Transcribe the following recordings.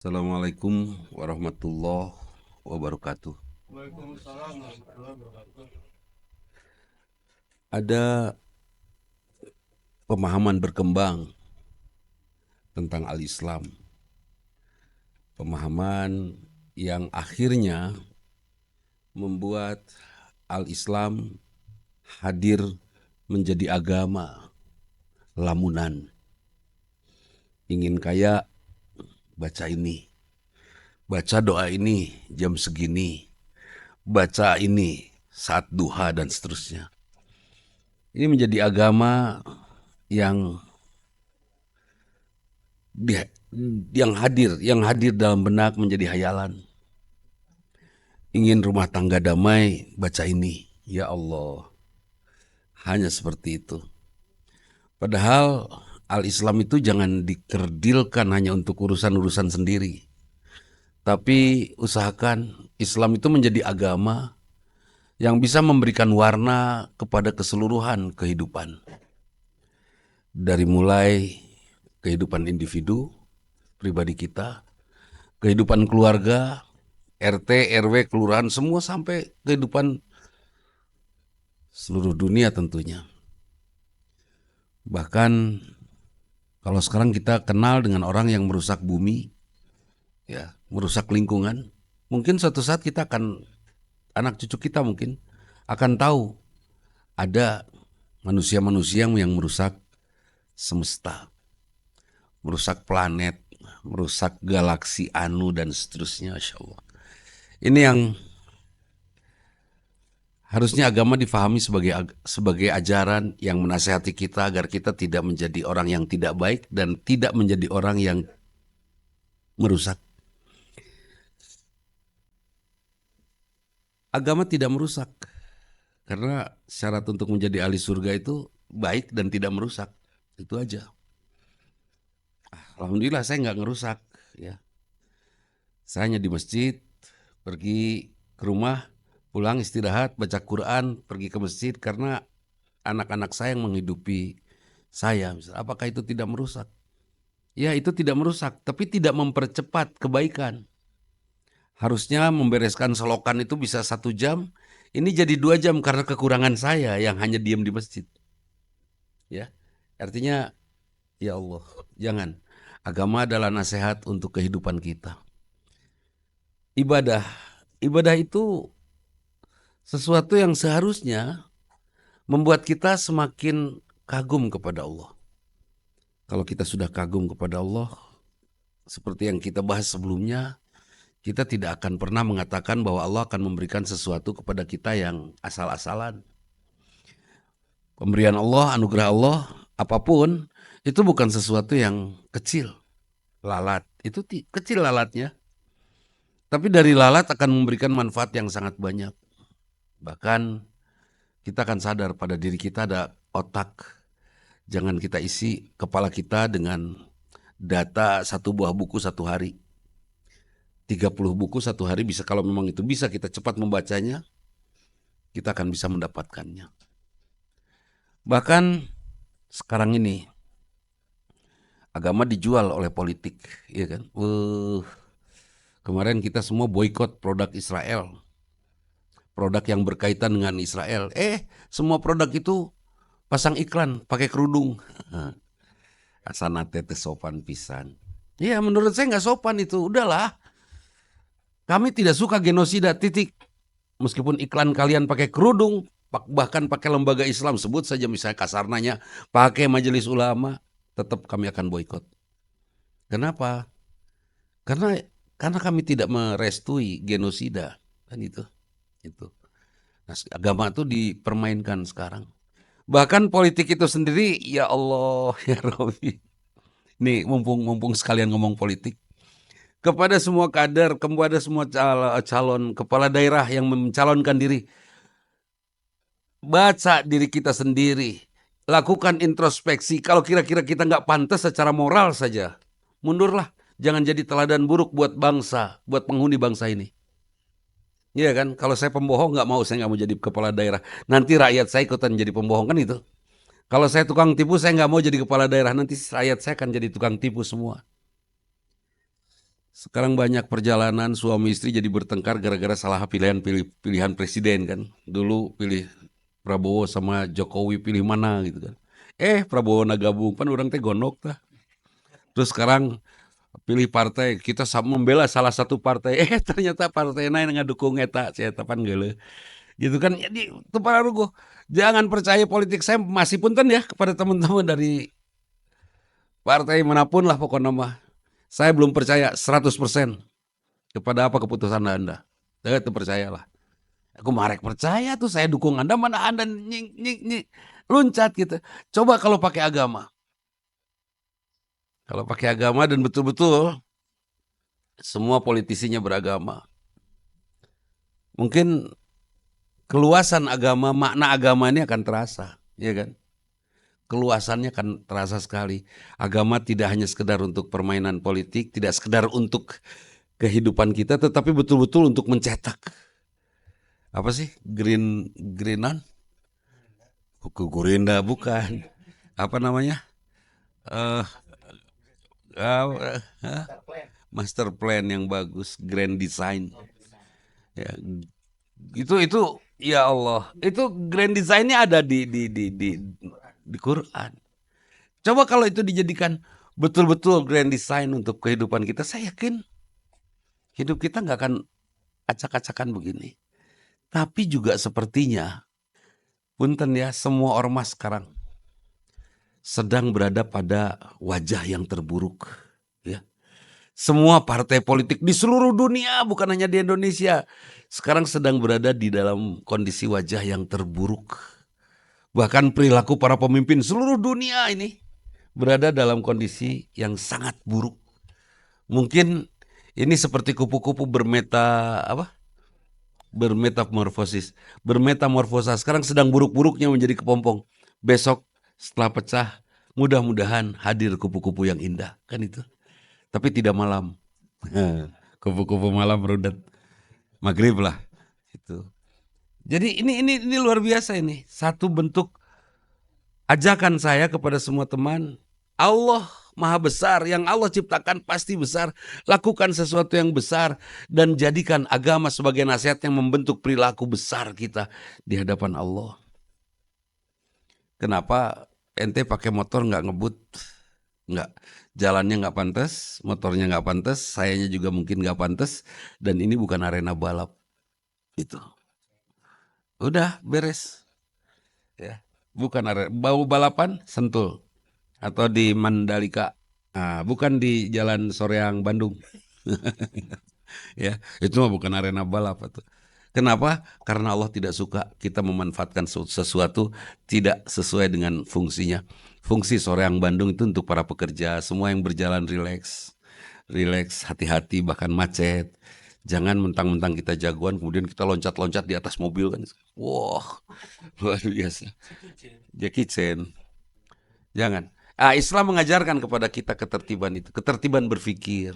Assalamualaikum warahmatullahi wabarakatuh. Waalaikumsalam warahmatullahi wabarakatuh. Ada pemahaman berkembang tentang al-Islam. Pemahaman yang akhirnya membuat al-Islam hadir menjadi agama lamunan. Ingin kaya, baca ini. Baca doa ini jam segini. Baca ini saat duha dan seterusnya. Ini menjadi agama yang yang hadir dalam benak menjadi hayalan. Ingin rumah tangga damai, baca ini. Ya Allah, hanya seperti itu. Padahal al-Islam itu jangan dikerdilkan hanya untuk urusan-urusan sendiri. Tapi usahakan Islam itu menjadi agama yang bisa memberikan warna kepada keseluruhan kehidupan. Dari mulai kehidupan individu, pribadi kita, kehidupan keluarga, RT, RW, kelurahan, semua sampai kehidupan seluruh dunia tentunya. Bahkan kalau sekarang kita kenal dengan orang yang merusak bumi, ya, merusak lingkungan, mungkin suatu saat kita akan, anak cucu kita mungkin akan tahu ada manusia-manusia yang merusak semesta, merusak planet, merusak galaksi anu dan seterusnya, Masya Allah. Ini yang harusnya agama difahami sebagai ajaran yang menasihati kita agar kita tidak menjadi orang yang tidak baik dan tidak menjadi orang yang merusak. Agama tidak merusak karena syarat untuk menjadi ahli surga itu baik dan tidak merusak. Itu aja. Alhamdulillah saya nggak ngerusak, ya. Saya hanya di masjid, pergi ke rumah, pulang istirahat, baca Quran, pergi ke masjid karena anak-anak saya yang menghidupi saya. Misalnya, apakah itu tidak merusak? Ya, itu tidak merusak, tapi tidak mempercepat kebaikan. Harusnya membereskan selokan itu bisa 1 jam, ini jadi 2 jam karena kekurangan saya yang hanya diam di masjid. Ya, artinya ya Allah, jangan. Agama adalah nasihat untuk kehidupan kita. Ibadah, ibadah itu sesuatu yang seharusnya membuat kita semakin kagum kepada Allah. Kalau kita sudah kagum kepada Allah, seperti yang kita bahas sebelumnya, kita tidak akan pernah mengatakan bahwa Allah akan memberikan sesuatu kepada kita yang asal-asalan. Pemberian Allah, anugerah Allah, apapun, itu bukan sesuatu yang kecil. Lalat, itu kecil lalatnya. Tapi dari lalat akan memberikan manfaat yang sangat banyak. Bahkan kita akan sadar pada diri kita ada otak. Jangan kita isi kepala kita dengan data 1 buah buku 1 hari. 30 buku 1 hari bisa, kalau memang itu bisa kita cepat membacanya, kita akan bisa mendapatkannya. Bahkan sekarang ini agama dijual oleh politik, ya kan? Kemarin kita semua boykot produk Israel, produk yang berkaitan dengan Israel. Semua produk itu pasang iklan pakai kerudung. Asana tete sopan pisan. Iya, menurut saya nggak sopan itu. Udahlah, kami tidak suka genosida, titik. Meskipun iklan kalian pakai kerudung, bahkan pakai lembaga Islam, sebut saja misalnya kasarnanya, pakai majelis ulama, tetap kami akan boykot. Kenapa? Karena kami tidak merestui genosida, kan itu. Nah, agama itu dipermainkan sekarang. Bahkan politik itu sendiri, ya Allah, ya Rabbi. Nih, mumpung sekalian ngomong politik, kepada semua kader, kepada semua calon kepala daerah yang mencalonkan diri, baca diri kita sendiri, lakukan introspeksi. Kalau kira-kira kita nggak pantas secara moral saja, mundurlah. Jangan jadi teladan buruk buat bangsa, buat penghuni bangsa ini. Iya kan? Kalau saya pembohong nggak mau, saya nggak mau jadi kepala daerah. Nanti rakyat saya ikutan jadi pembohong, kan itu. Kalau saya tukang tipu, saya nggak mau jadi kepala daerah. Nanti rakyat saya akan jadi tukang tipu semua. Sekarang banyak perjalanan suami istri jadi bertengkar gara-gara salah pilihan presiden kan. Dulu pilih Prabowo sama Jokowi pilih mana gitu kan. Prabowo na gabung pan orang teh gondok tah. Terus sekarang pilih partai kita membela salah satu partai ternyata partai lain ngadukung eta si eta pan geuleuh. Gitu kan. Jadi itu pararugo. Jangan percaya politik. Saya masih punten ya kepada teman-teman dari partai manapun lah pokoknya mah. Saya belum percaya 100% kepada apa keputusan Anda. Saya itu percayalah. Aku marek percaya tuh saya dukung Anda, mana Anda luncat gitu. Coba kalau pakai agama. Kalau pakai agama dan betul-betul semua politisinya beragama. Mungkin keluasan agama, makna agama ini akan terasa, ya kan? Keluasannya akan terasa sekali. Agama tidak hanya sekedar untuk permainan politik, tidak sekedar untuk kehidupan kita, tetapi betul-betul untuk mencetak apa sih greenan? Gurinda bukan. Apa namanya? Eh master plan yang bagus, grand design. Ya, itu ya Allah, itu grand design-nya ada di Quran. Coba kalau itu dijadikan betul-betul grand design untuk kehidupan kita, saya yakin hidup kita nggak akan acak-acakan begini. Tapi juga sepertinya, punten ya, semua ormas sekarang sedang berada pada wajah yang terburuk. Ya. Semua partai politik di seluruh dunia, bukan hanya di Indonesia, sekarang sedang berada di dalam kondisi wajah yang terburuk. Bahkan perilaku para pemimpin seluruh dunia ini berada dalam kondisi yang sangat buruk. Mungkin ini seperti kupu-kupu bermetamorfosis. Bermetamorfosa sekarang sedang buruk-buruknya menjadi kepompong. Besok setelah pecah, mudah-mudahan hadir kupu-kupu yang indah, kan itu. Tapi tidak malam. Kupu-kupu malam rudet. Maghrib lah. Itu. Jadi ini luar biasa ini. Satu bentuk ajakan saya kepada semua teman. Allah Maha Besar, yang Allah ciptakan pasti besar. Lakukan sesuatu yang besar dan jadikan agama sebagai nasihat yang membentuk perilaku besar kita di hadapan Allah. Kenapa ente pakai motor nggak ngebut? Nggak. Jalannya nggak pantas, motornya nggak pantas, sayanya juga mungkin nggak pantas, dan ini bukan arena balap. Itu. Udah beres. Ya. Bukan arena bau balapan, Sentul. Atau di Mandalika. Nah, bukan di Jalan Soreang Bandung. Ya, itu mah bukan arena balap itu. Kenapa? Karena Allah tidak suka kita memanfaatkan sesuatu tidak sesuai dengan fungsinya. Fungsi Soreang Bandung itu untuk para pekerja, semua yang berjalan rileks, hati-hati, bahkan macet. Jangan mentang-mentang kita jagoan, kemudian kita loncat-loncat di atas mobil kan. Wah, luar biasa. Jackie Chan. Jangan. Islam mengajarkan kepada kita ketertiban itu, ketertiban berpikir,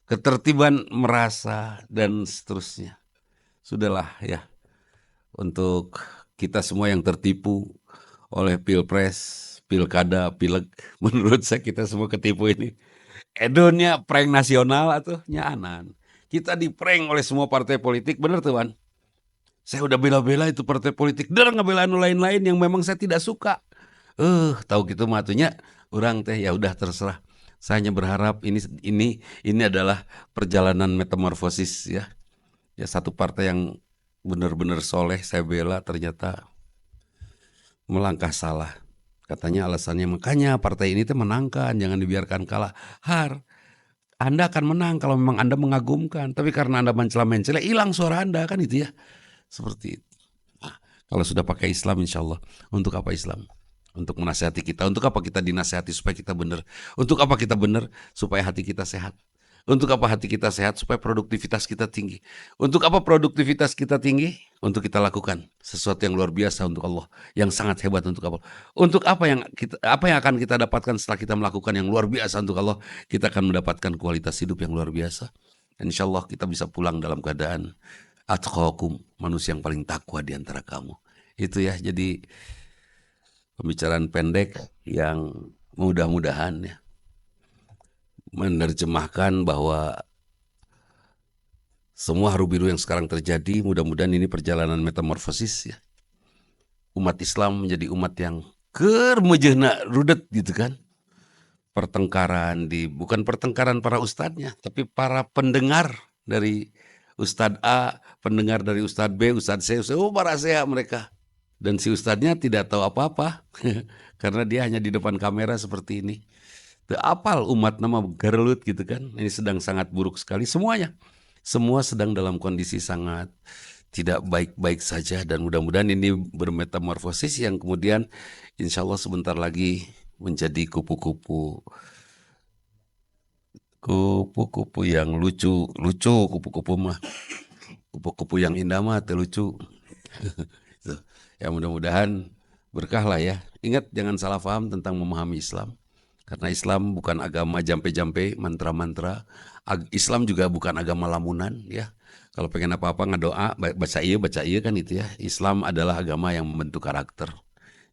ketertiban merasa, dan seterusnya. Sudahlah ya, untuk kita semua yang tertipu oleh pilpres, pilkada, pileg, menurut saya kita semua ketipu ini. Edonya prank nasional atau nyanan. Kita di-prank oleh semua partai politik, bener tuan. Saya udah bela-bela itu partai politik, dan ngebela lain-lain yang memang saya tidak suka. Tahu gitu matunya, orang teh ya udah terserah. Saya hanya berharap ini adalah perjalanan metamorfosis ya. Ya satu partai yang benar-benar soleh saya bela ternyata melangkah salah. Katanya alasannya makanya partai ini tuh menangkan, jangan dibiarkan kalah. Anda akan menang kalau memang Anda mengagumkan, tapi karena Anda mencela-mencela hilang suara Anda kan itu ya. Seperti itu. Nah, kalau sudah pakai Islam insya Allah, untuk apa Islam? Untuk menasihati kita. Untuk apa kita dinasihati supaya kita benar? Untuk apa kita benar? Supaya hati kita sehat. Untuk apa hati kita sehat? Supaya produktivitas kita tinggi. Untuk apa produktivitas kita tinggi? Untuk kita lakukan sesuatu yang luar biasa untuk Allah, yang sangat hebat untuk Allah. Untuk apa yang akan kita dapatkan setelah kita melakukan yang luar biasa untuk Allah? Kita akan mendapatkan kualitas hidup yang luar biasa. Dan insya Allah kita bisa pulang dalam keadaan atqakum, manusia yang paling takwa di antara kamu. Itu ya, jadi pembicaraan pendek yang mudah-mudahan ya menerjemahkan bahwa semua haru biru yang sekarang terjadi, mudah-mudahan ini perjalanan metamorfosis ya. Umat Islam menjadi umat yang kermejehna rudet gitu kan. Pertengkaran bukan pertengkaran para ustadznya, tapi para pendengar dari Ustadz A, pendengar dari Ustadz B, Ustadz C, para sehat mereka. Dan si ustadznya tidak tahu apa-apa, karena dia hanya di depan kamera seperti ini. Apal umat nama gerelut gitu kan, ini sedang sangat buruk sekali semuanya. Semua sedang dalam kondisi sangat tidak baik-baik saja dan mudah-mudahan ini bermetamorfosis yang kemudian insya Allah sebentar lagi menjadi kupu-kupu yang lucu kupu-kupu mah kupu-kupu yang indah mah lucu. Ya mudah-mudahan berkah lah ya. Ingat jangan salah paham tentang memahami Islam. Karena Islam bukan agama jampe-jampe, mantra-mantra. Islam juga bukan agama lamunan ya. Kalau pengen apa-apa ngadoa, baca iya kan itu ya. Islam adalah agama yang membentuk karakter.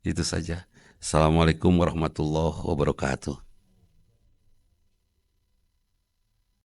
Itu saja. Assalamualaikum warahmatullahi wabarakatuh.